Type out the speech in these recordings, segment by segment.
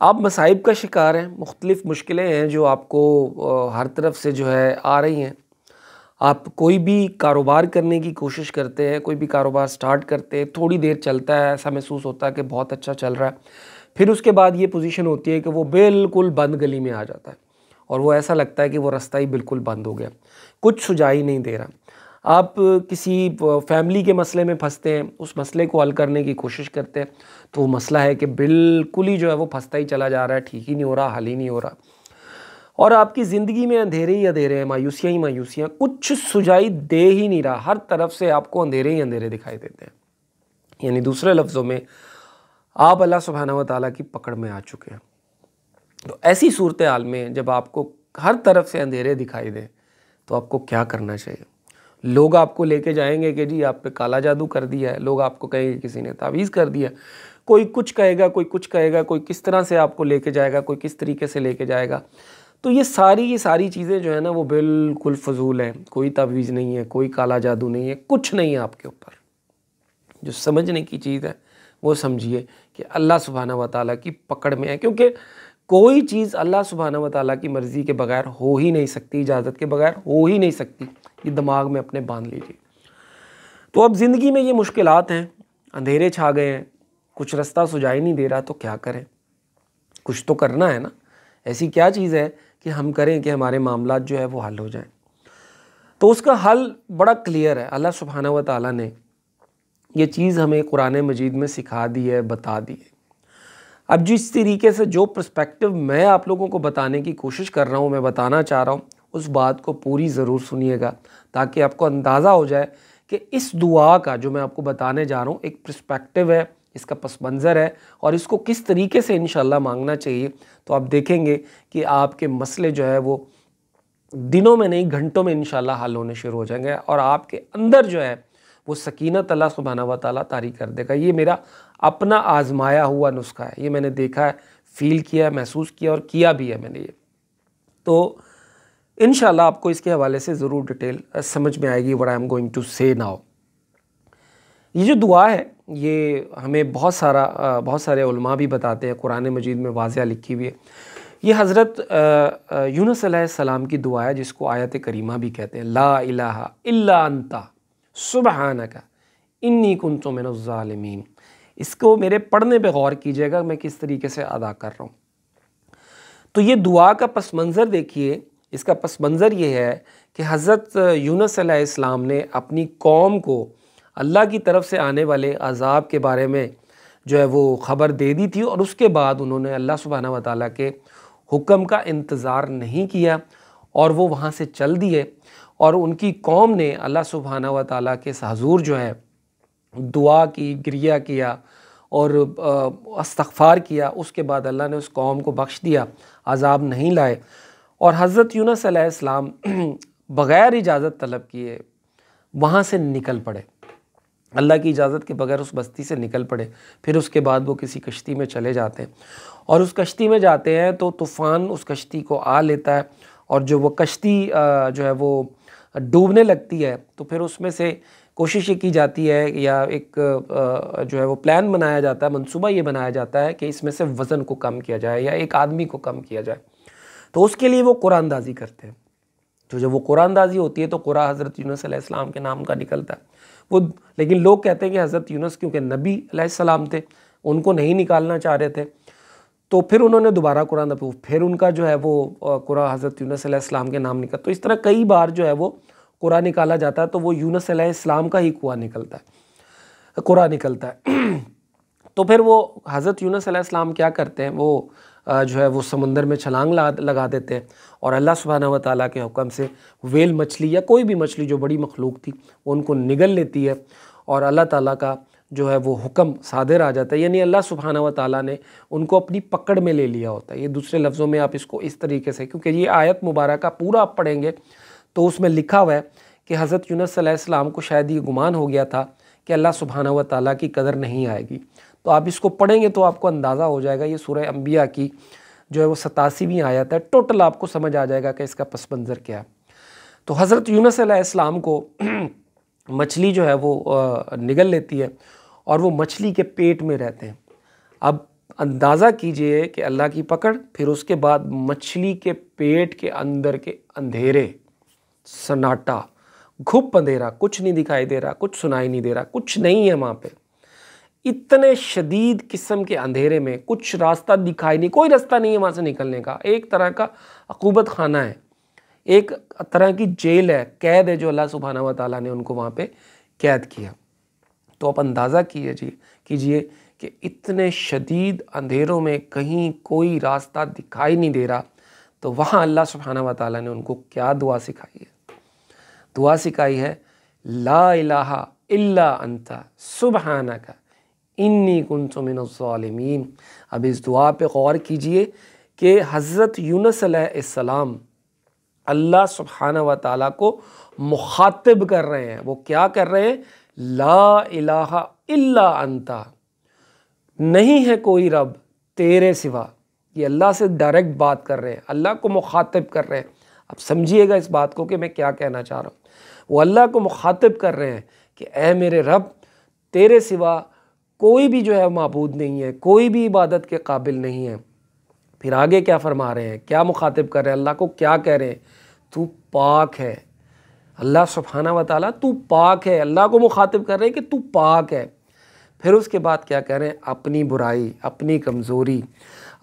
आप मसाइब का शिकार हैं, मुख्तलिफ़ मुश्किलें हैं जो आपको हर तरफ से जो है आ रही हैं। आप कोई भी कारोबार करने की कोशिश करते हैं, कोई भी कारोबार स्टार्ट करते हैं, थोड़ी देर चलता है, ऐसा महसूस होता है कि बहुत अच्छा चल रहा है। फिर उसके बाद ये पोजीशन होती है कि वो बिल्कुल बंद गली में आ जाता है और वो ऐसा लगता है कि वो रास्ता ही बिल्कुल बंद हो गया, कुछ सुझाव ही नहीं दे रहा। आप किसी फैमिली के मसले में फंसते हैं, उस मसले को हल करने की कोशिश करते हैं, तो वो मसला है कि बिल्कुल ही जो है वो फंसता ही चला जा रहा है, ठीक ही नहीं हो रहा, हल ही नहीं हो रहा। और आपकी ज़िंदगी में अंधेरे ही अंधेरे हैं, मायूसियाँ ही मायूसियाँ, कुछ सुझाई दे ही नहीं रहा, हर तरफ से आपको अंधेरे ही अंधेरे दिखाई देते हैं। यानी दूसरे लफ्ज़ों में आप अल्लाह सुब्हानहू व तआला की पकड़ में आ चुके हैं। तो ऐसी सूरत हाल में जब आपको हर तरफ से अंधेरे दिखाई दें, तो आपको क्या करना चाहिए? लोग आपको लेके जाएंगे कि जी आप पे काला जादू कर दिया है, लोग आपको कहेंगे किसी ने तावीज़ कर दिया, कोई कुछ कहेगा, कोई कुछ कहेगा, कोई किस तरह से आपको लेके जाएगा, कोई किस तरीके से लेके जाएगा। तो ये सारी चीज़ें जो है ना वो बिल्कुल फ़जूल हैं, कोई तावीज़ नहीं है, कोई काला जादू नहीं है, कुछ नहीं है आपके ऊपर। जो समझने की चीज़ है वो समझिए कि अल्लाह सुब्हानहू व तआला की पकड़ में है, क्योंकि कोई चीज़ अल्लाह सुब्हानहू व तआला की मर्ज़ी के बगैर हो ही नहीं सकती, इजाज़त के बगैर हो ही नहीं सकती। ये दिमाग में अपने बांध लीजिए। तो अब ज़िंदगी में ये मुश्किलात हैं, अंधेरे छा गए हैं, कुछ रास्ता सुझाई नहीं दे रहा, तो क्या करें? कुछ तो करना है ना। ऐसी क्या चीज़ है कि हम करें कि हमारे मामलात जो है वो हल हो जाएं? तो उसका हल बड़ा क्लियर है। अल्लाह सुब्हानहू व तआला ने ये चीज़ हमें कुरान मजीद में सिखा दी है, बता दी है। अब जिस तरीके से जो पर्सपेक्टिव मैं आप लोगों को बताने की कोशिश कर रहा हूँ, मैं बताना चाह रहा हूँ, उस बात को पूरी ज़रूर सुनिएगा, ताकि आपको अंदाज़ा हो जाए कि इस दुआ का जो मैं आपको बताने जा रहा हूँ एक पर्सपेक्टिव है, इसका पस मंज़र है और इसको किस तरीके से इंशाल्लाह मांगना चाहिए। तो आप देखेंगे कि आपके मसले जो है वो दिनों में नहीं, घंटों में इंशाल्लाह हल होने शुरू हो जाएंगे और आपके अंदर जो है वो सकीनत अल्लाह सुब्हानहू व तआला तारी कर देगा। ये मेरा अपना आजमाया हुआ नुस्खा है, ये मैंने देखा है, फ़ील किया, महसूस किया और किया भी है मैंने ये। तो इंशाल्लाह आपको इसके हवाले से ज़रूर डिटेल समझ में आएगी what I am going to say now. ये जो दुआ है ये हमें बहुत सारे उलमा भी बताते हैं, कुरान मजीद में वाज़िया लिखी हुई है। ये हज़रत यूनुस अलैहिस्सलाम की दुआ है, जिसको आयत करीमा भी कहते हैं, ला इलाहा इल्ला अंता सुब्हानका इन्नी कुन्तु मिनज़ ज़ालिमीन। इसको मेरे पढ़ने पे गौर कीजिएगा, मैं किस तरीके से अदा कर रहा हूँ। तो ये दुआ का पस मंज़र देखिए, इसका पस मंज़र ये है कि हज़रत यूनुस अलैहिस्सलाम ने अपनी कौम को अल्लाह की तरफ से आने वाले अज़ाब के बारे में जो है वो ख़बर दे दी थी और उसके बाद उन्होंने अल्लाह सुब्हानहू व तआला के हुक्म का इंतज़ार नहीं किया और वो वहाँ से चल दिए और उनकी कौम ने अल्लाह सुब्हानहू व तआला के हज़ूर जो है दुआ की, गिरिया किया और इस्तग़फ़ार किया। उसके बाद अल्लाह ने उस कौम को बख्श दिया, अज़ाब नहीं लाए और हज़रत यूनुस अलैहिस्सलाम बग़ैर इजाज़त तलब किए वहाँ से निकल पड़े, अल्लाह की इजाज़त के बगैर उस बस्ती से निकल पड़े। फिर उसके बाद वो किसी कश्ती में चले जाते हैं और उस कश्ती में जाते हैं तो तूफ़ान उस कश्ती को आ लेता है और जो वो कश्ती जो है वो डूबने लगती है। तो फिर उसमें से कोशिश ये की जाती है या एक जो है वो प्लान बनाया जाता है, मंसूबा ये बनाया जाता है कि इसमें से वज़न को कम किया जाए या एक आदमी को कम किया जाए। तो उसके लिए वो कुरानदाज़ी करते हैं। तो जब वो कुरानदाज़ी होती है तो कुरान हज़रत यूनुस अलैहिस्सलाम के नाम का निकलता है वो, लेकिन लोग कहते हैं कि हज़रत यूनुस क्योंकि नबी अलैहिस्सलाम थे, उनको नहीं निकालना चाह रहे थे, तो फिर उन्होंने दोबारा कुरान, फिर उनका जो है वो कुरान हज़रत यूनुस अलैहिस्सलाम के नाम निकला। तो इस तरह कई बार जो है वो कुरान निकाला जाता है, तो वो यूनुस अलैहिस्सलाम का ही कुआं निकलता है, कुरान निकलता है। तो फिर वो हज़रत यूनुस अलैहिस्सलाम क्या करते हैं, वो जो है वो समंदर में छलांग लगा देते हैं और अल्लाह सुब्हानहू व तआला के हुक्म से वेल मछली या कोई भी मछली जो बड़ी मखलूक थी उनको निगल लेती है और अल्लाह ताला का जो है वो हुक्म सादिर आ जाता है, यानी अल्लाह सुब्हानहू व तआला ने उनको अपनी पकड़ में ले लिया होता है। ये दूसरे लफ्ज़ों में आप इसको इस तरीके से, क्योंकि ये आयत मुबारक पूरा आप पढ़ेंगे तो उसमें लिखा हुआ है कि हज़रत यूनुस अलैहिस्सलाम को शायद ये गुमान हो गया था कि अल्लाह सुब्हानहू व तआला की कदर नहीं आएगी। तो आप इसको पढ़ेंगे तो आपको अंदाज़ा हो जाएगा, ये सूरह अंबिया की जो है वो 87वीं आयत है, टोटल आपको समझ आ जाएगा कि इसका पस मंज़र क्या है। तो हज़रत यूनुस अलैहिस्सलाम को मछली जो है वो निगल लेती है और वो मछली के पेट में रहते हैं। अब अंदाज़ा कीजिए कि अल्लाह की पकड़, फिर उसके बाद मछली के पेट के अंदर के अंधेरे, सन्नाटा, घुप अंधेरा, कुछ नहीं दिखाई दे रहा, कुछ सुनाई नहीं दे रहा, कुछ नहीं है वहाँ पे। इतने शदीद किस्म के अंधेरे में कुछ रास्ता दिखाई नहीं, कोई रास्ता नहीं है वहाँ से निकलने का। एक तरह का अक़ूबत खाना है, एक तरह की जेल है, कैद है जो अल्लाह सुब्हानहू व तआला ने उनको वहाँ पे कैद किया। तो आप अंदाज़ा कीजिए कि इतने शदीद अंधेरों में कहीं कोई रास्ता दिखाई नहीं दे रहा, तो वहाँ अल्लाह सुब्हानहू व तआला ने उनको क्या दुआ सिखाई है? दुआ सिखाई है, ला इलाहा इल्ला अंता सुब्हानका इन्नी कुन्तु मिनज़्ज़ालिमीन। अब इस दुआ पे गौर कीजिए कि हज़रत यूनुस अलैहिस्सलाम अल्लाह सुब्हानहू व तआला को मुखातिब कर रहे हैं। वो क्या कर रहे हैं? ला इलाहा इल्ला अंता, नहीं है कोई रब तेरे सिवा। ये अल्लाह से डायरेक्ट बात कर रहे हैं, अल्लाह को मुखातिब कर रहे हैं। अब समझिएगा इस बात को कि मैं क्या कहना चाह रहा हूँ। वो अल्लाह को मुखातिब कर रहे हैं कि ऐ मेरे रब, तेरे सिवा कोई भी जो है माबूद नहीं है, कोई भी इबादत के काबिल नहीं है। फिर आगे क्या फरमा रहे हैं, क्या मुखातिब कर रहे हैं, अल्लाह को क्या कह रहे हैं? तू पाक है। अल्लाह सुब्हानहू व तआला तू पाक है, अल्लाह को मुखातिब कर रहे हैं कि तू पाक है। फिर उसके बाद क्या कह रहे हैं? अपनी बुराई, अपनी कमज़ोरी,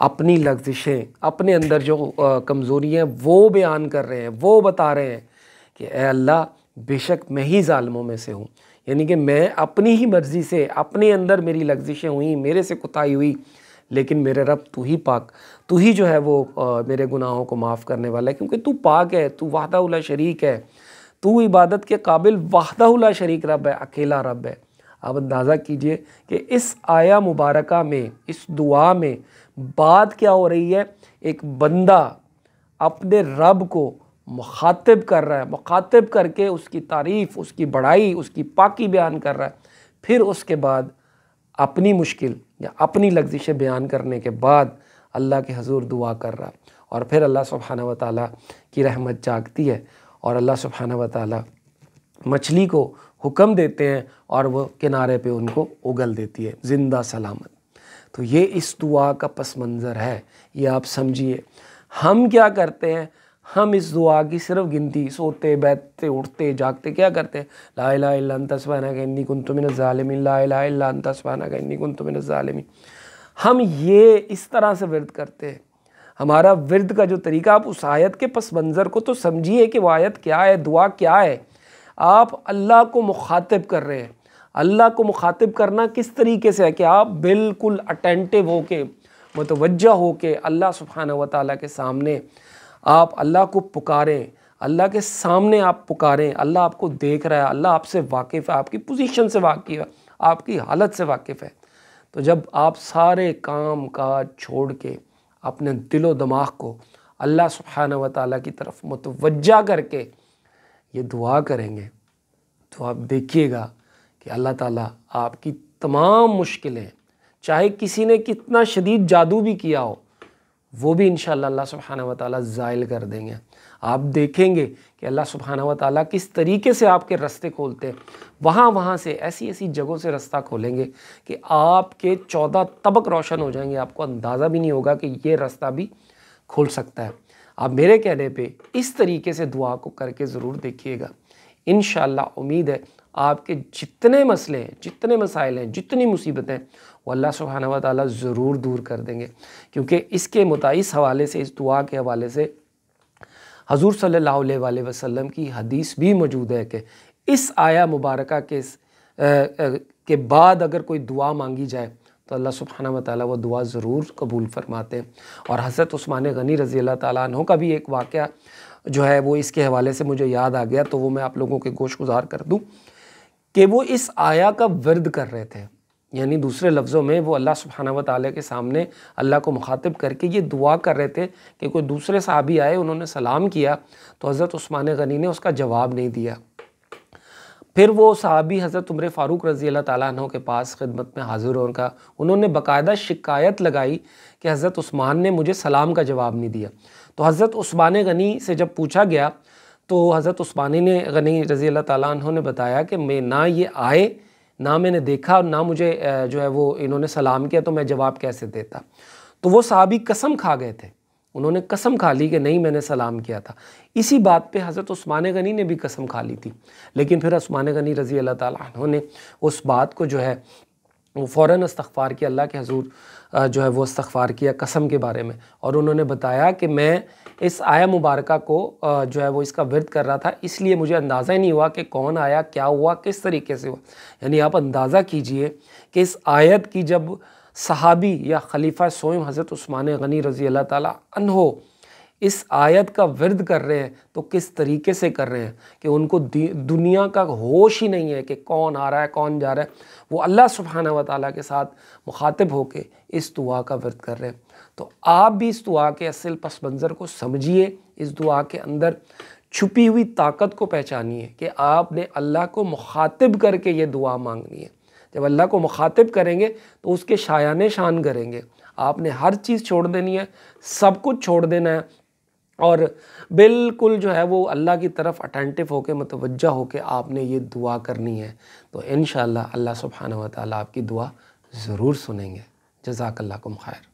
अपनी लग़्ज़िशें, अपने अंदर जो कमज़ोरी हैं वो बयान कर रहे हैं, वो बता रहे हैं कि ए अल्लाह, बेशक मैं ही ज़ालिमों में से हूँ। यानी कि मैं अपनी ही मर्ज़ी से, अपने अंदर मेरी लग़्ज़िशें हुई, मेरे से कुताई हुई, लेकिन मेरे रब तू ही पाक, तू ही जो है वो मेरे गुनाहों को माफ़ करने वाला है, क्योंकि तू पाक है, तू वहदहू ला शरीक है, तू इबादत के काबिल वहदहू ला शरीक रब है, अकेला रब है। अब अंदाज़ा कीजिए कि इस आया मुबारका में, इस दुआ में बात क्या हो रही है? एक बंदा अपने रब को मुखातिब कर रहा है, मुखातिब करके उसकी तारीफ़, उसकी बड़ाई, उसकी पाकी बयान कर रहा है। फिर उसके बाद अपनी मुश्किल या अपनी लग़्ज़िशें बयान करने के बाद अल्लाह के हज़ूर दुआ कर रहा है। और फिर अल्लाह सुब्हानहू व तआला की रहमत जागती है और अल्लाह सुब्हानहू व तआला मछली को हुक्म देते हैं और वो किनारे पे उनको उगल देती है ज़िंदा सलामत। तो ये इस दुआ का पस मंज़र है, ये आप समझिए। हम क्या करते हैं? हम इस दुआ की सिर्फ गिनती, सोते बैठते उठते जागते क्या करते हैं? ला इलाहा इल्ला अंता सुब्हानका इन्नी कुन्तु मिनज़ ज़ालिमीन, ला इलाहा इल्ला अंता सुब्हानका इन्नी कुन्तु मिनज़ ज़ालिमीन। हम ये इस तरह से विर्द करते हैं। हमारा विर्द का जो तरीका, आप उस आयत के पस मंज़र को तो समझिए कि वो आयत क्या है, दुआ क्या है। आप अल्लाह को मुखातिब कर रहे हैं। अल्लाह को मुखातिब करना किस तरीके से है कि आप बिल्कुल अटेंटिव होके, मुतवज्जा होके अल्लाह सुब्हानहू व तआला के सामने आप अल्लाह को पुकारें, अल्लाह के सामने आप पुकारें। अल्लाह आपको देख रहा है, अल्लाह आपसे वाकिफ़ है, आपकी पोजीशन से वाकिफ़ है, आपकी हालत से वाकिफ़ है। तो जब आप सारे काम काज छोड़ के अपने दिलो दिमाग को अल्लाह सुब्हानहू व तआला की तरफ मुतवज्जा करके ये दुआ करेंगे, तो आप देखिएगा कि अल्लाह ताला आपकी तमाम मुश्किलें, चाहे किसी ने कितना शदीद जादू भी किया हो, वो भी इंशाअल्लाह अल्लाह सुब्हानहू व तआला ज़ाइल कर देंगे। आप देखेंगे कि अल्लाह सुब्हानहू व तआला किस तरीके से आपके रास्ते खोलते हैं। वहाँ से ऐसी ऐसी जगहों से रास्ता खोलेंगे कि आपके 14 तबक रोशन हो जाएंगे, आपको अंदाज़ा भी नहीं होगा कि ये रास्ता भी खुल सकता है। आप मेरे कहने पे इस तरीके से दुआ को करके ज़रूर देखिएगा। इंशाअल्लाह उम्मीद है आपके जितने मसले हैं, जितने मसाइल हैं, जितनी मुसीबतें हैं, वो अल्लाह सुब्हानहू व तआला ज़रूर दूर कर देंगे। क्योंकि इसके इस हवाले से, इस दुआ के हवाले से हज़ूर सल्लल्लाहु अलैहि वसल्लम की हदीस भी मौजूद है कि इस आया मुबारका के बाद अगर कोई दुआ मांगी जाए तो अल्लाह सुब्हानहू व तआला वो दुआ ज़रूर कबूल फरमाते हैं। और हज़रत उस्मान गनी रज़ी अल्लाह तआला अन्हु का भी एक वाक़या जो है वो इसके हवाले से मुझे याद आ गया, तो वो मैं आप लोगों के गोशगुजार कर दूँ कि वो इस आया का विर्द कर रहे थे। यानी दूसरे लफ्ज़ों में वो अल्लाह सुब्हानहू व तआला के सामने अल्लाह को मुखातिब करके ये दुआ कर रहे थे कि कोई दूसरे सहाबी आए, उन्होंने सलाम किया तो हज़रत उस्मान गनी ने उसका जवाब नहीं दिया। फिर वो सहाबी हज़रत उमर फ़ारूक रज़ी अल्लाह ताला अन्हु के पास खिदमत में हाज़िर होकर उन्होंने बाकायदा शिकायत लगाई कि हज़रत उस्मान ने मुझे सलाम का जवाब नहीं दिया। तो हज़रत उस्मान गनी से जब पूछा गया तो हज़रत उस्मान गनी रज़ी अल्लाह ताला अन्हु ने बताया कि मैं ना ये आए, ना मैंने देखा और ना मुझे जो है वो इन्होंने सलाम किया, तो मैं जवाब कैसे देता। तो वो सहाबी कसम खा गए थे, उन्होंने कसम खा ली कि नहीं मैंने सलाम किया था। इसी बात पे हज़रत उस्मान गनी ने भी कसम खा ली थी, लेकिन फिर उस्मान गनी रज़ी अल्लाह ताला अन्हु ने उस बात को जो है वो फ़ौरन इस्तग़फ़ार किया, अल्लाह के हज़ूर जो है वो इस्तग़फ़ार किया कसम के बारे में, और उन्होंने बताया कि मैं इस आया मुबारका को जो है वो इसका विर्द कर रहा था, इसलिए मुझे अंदाज़ा ही नहीं हुआ कि कौन आया, क्या हुआ, किस तरीके से हुआ। यानी आप अंदाज़ा कीजिए कि इस आयत की जब सहाबी या खलीफा सोम हज़रत उस्मान गनी रज़ी अल्लाह ताला अन्हो इस आयत का विर्द कर रहे हैं, तो किस तरीके से कर रहे हैं कि उनको दुनिया का होश ही नहीं है कि कौन आ रहा है कौन जा रहा है। वो अल्लाह सुब्हानहू व तआला के साथ मुखातिब होके इस दुआ का विर्द कर रहे हैं। तो आप भी इस दुआ के असल पस मंज़र को समझिए, इस दुआ के अंदर छुपी हुई ताकत को पहचानिए कि आपने अल्लाह को मुखातिब करके ये दुआ मांगनी है। जब अल्लाह को मुखातिब करेंगे तो उसके शायाने शान करेंगे। आपने हर चीज़ छोड़ देनी है, सब कुछ छोड़ देना है और बिल्कुल जो है वो अल्लाह की तरफ अटेंटिव होकर मुतवज्जा होकर आपने ये दुआ करनी है। तो इंशाअल्लाह अल्लाह सुब्हानहू व तआला आपकी दुआ ज़रूर सुनेंगे। जज़ाकल्लाहुम खैर।